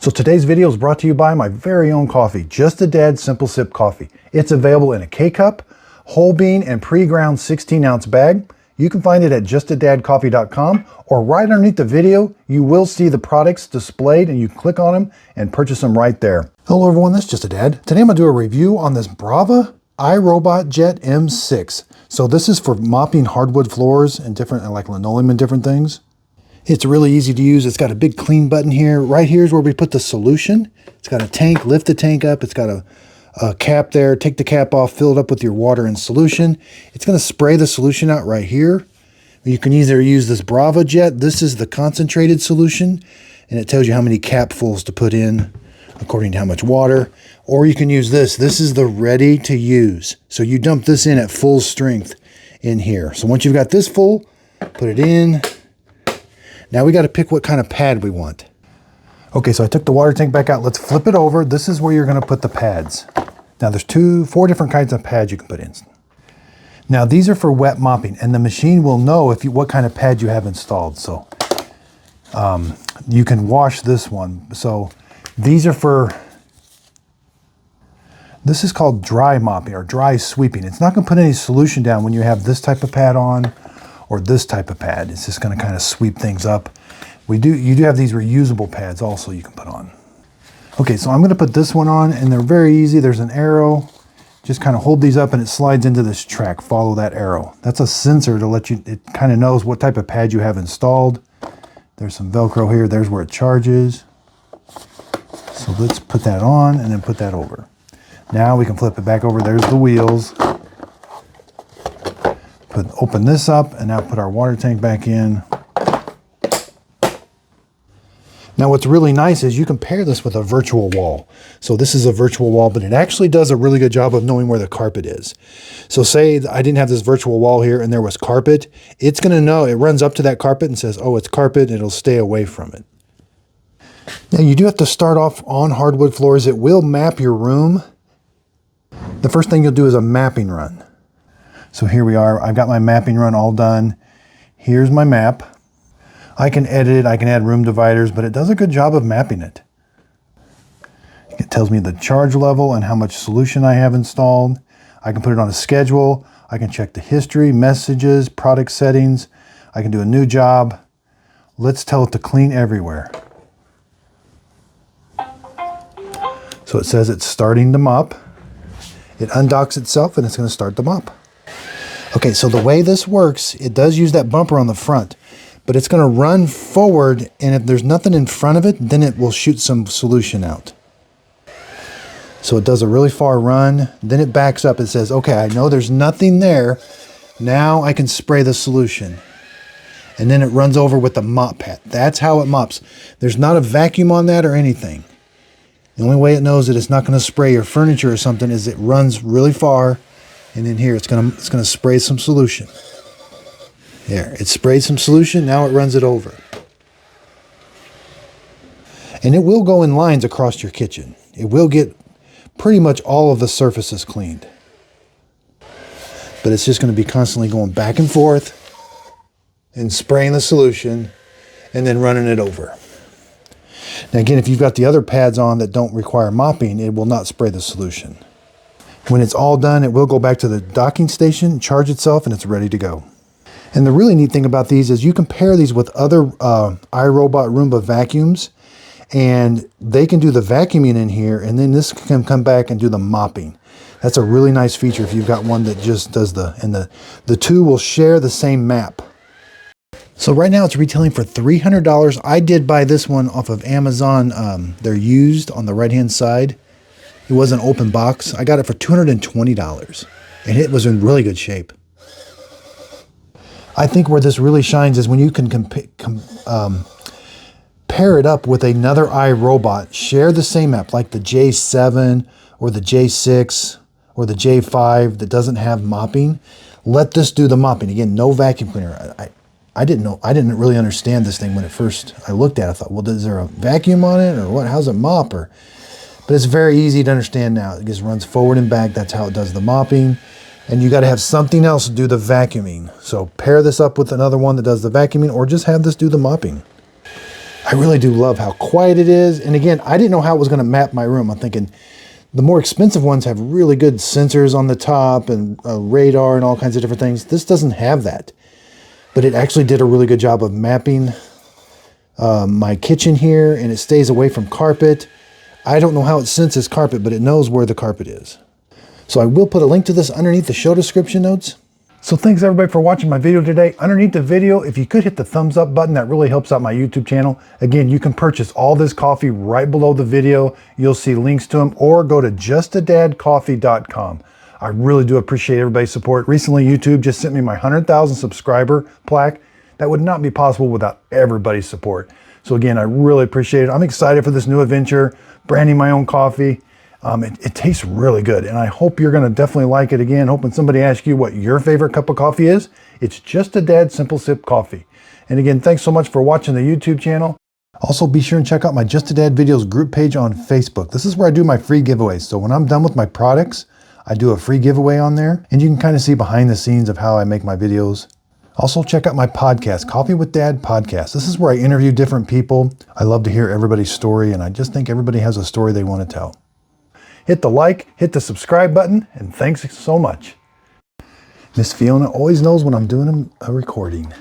So today's video is brought to you by my very own coffee, Just a Dad Simple Sip Coffee. It's available in a K-Cup, whole bean, and pre-ground 16-ounce bag. You can find it at justadadcoffee.com, or right underneath the video, you will see the products displayed and you click on them and purchase them right there. Hello everyone, this is Just a Dad. Today I'm going to do a review on this Braava iRobot Jet M6. So this is for mopping hardwood floors and different, like linoleum and different things. It's really easy to use. It's got a big clean button here. Right here is where we put the solution. It's got a tank, lift the tank up. It's got a cap there. Take the cap off, fill it up with your water and solution. It's going to spray the solution out right here. You can either use this Braava Jet. This is the concentrated solution, and it tells you how many capfuls to put in according to how much water. Or you can use this. This is the ready to use. So you dump this in at full strength in here. So once you've got this full, put it in. Now we got to pick what kind of pad we want. Okay, so I took the water tank back out. Let's flip it over. This is where you're going to put the pads. Now there's four different kinds of pads you can put in. Now these are for wet mopping, and the machine will know what kind of pad you have installed. So you can wash this one. So these are for, this is called dry mopping or dry sweeping. It's not going to put any solution down when you have this type of pad on or this type of pad. It's just going to kind of sweep things up. You do have these reusable pads also you can put on. Okay, so I'm going to put this one on, and they're very easy. There's an arrow. Just kind of hold these up and it slides into this track. Follow that arrow. That's a sensor to let you, it kind of knows what type of pad you have installed. There's some Velcro here. There's where it charges. So let's put that on and then put that over. Now we can flip it back over. There's the wheels. Open this up and now put our water tank back in. Now what's really nice is you can pair this with a virtual wall. So this is a virtual wall, but it actually does a really good job of knowing where the carpet is. So say I didn't have this virtual wall here and there was carpet, it's going to know, it runs up to that carpet and says, oh, it's carpet, and it'll stay away from it. Now you do have to start off on hardwood floors. It will map your room. The first thing you'll do is a mapping run. So here we are. I've got my mapping run all done. Here's my map. I can edit it. I can add room dividers, but it does a good job of mapping it. It tells me the charge level and how much solution I have installed. I can put it on a schedule. I can check the history, messages, product settings. I can do a new job. Let's tell it to clean everywhere. So it says it's starting to mop. It undocks itself and it's going to start the mop. Okay, so the way this works, it does use that bumper on the front, but it's going to run forward, and if there's nothing in front of it, then it will shoot some solution out. So it does a really far run, then it backs up. It says, okay, I know there's nothing there. Now I can spray the solution. And then it runs over with the mop pad. That's how it mops. There's not a vacuum on that or anything. The only way it knows that it's not going to spray your furniture or something is it runs really far. And in here, it's gonna spray some solution. There, it sprayed some solution. Now it runs it over. And it will go in lines across your kitchen. It will get pretty much all of the surfaces cleaned. But it's just going to be constantly going back and forth and spraying the solution and then running it over. Now again, if you've got the other pads on that don't require mopping, it will not spray the solution. When it's all done, it will go back to the docking station, charge itself, and it's ready to go. And the really neat thing about these is you can pair these with other iRobot Roomba vacuums, and they can do the vacuuming in here, and then this can come back and do the mopping. That's a really nice feature if you've got one that just does the two will share the same map. So right now it's retailing for $300. I did buy this one off of Amazon. They're used on the right-hand side. It was an open box. I got it for $220, and it was in really good shape. I think where this really shines is when you can pair it up with another iRobot, share the same app, like the J7 or the J6 or the J5 that doesn't have mopping. Let this do the mopping. Again, no vacuum cleaner. I didn't really understand this thing when I looked at it. I thought, well, is there a vacuum on it or what? How's it mop? But it's very easy to understand now. It just runs forward and back. That's how it does the mopping. And you got to have something else to do the vacuuming. So pair this up with another one that does the vacuuming, or just have this do the mopping. I really do love how quiet it is. And again, I didn't know how it was going to map my room. I'm thinking the more expensive ones have really good sensors on the top and radar and all kinds of different things. This doesn't have that. But it actually did a really good job of mapping my kitchen here, and it stays away from carpet. I don't know how it senses carpet, but it knows where the carpet is. So I will put a link to this underneath the show description notes. So thanks everybody for watching my video today. Underneath the video, if you could hit the thumbs up button, that really helps out my YouTube channel. Again, you can purchase all this coffee right below the video. You'll see links to them, or go to justadadcoffee.com. I really do appreciate everybody's support. Recently, YouTube just sent me my 100,000 subscriber plaque. That would not be possible without everybody's support. So again, I really appreciate it. I'm excited for this new adventure, branding my own coffee. It tastes really good, and I hope you're going to definitely like it. Again, hoping somebody asks you what your favorite cup of coffee is. It's Just a Dad Simple Sip Coffee. And again, thanks so much for watching the YouTube channel. Also, be sure and check out my Just a Dad Videos group page on Facebook. This is where I do my free giveaways. So when I'm done with my products, I do a free giveaway on there, and you can kind of see behind the scenes of how I make my videos. Also, check out my podcast, Coffee with Dad Podcast. This is where I interview different people. I love to hear everybody's story, and I just think everybody has a story they want to tell. Hit the like, hit the subscribe button, and thanks so much. Miss Fiona always knows when I'm doing a recording.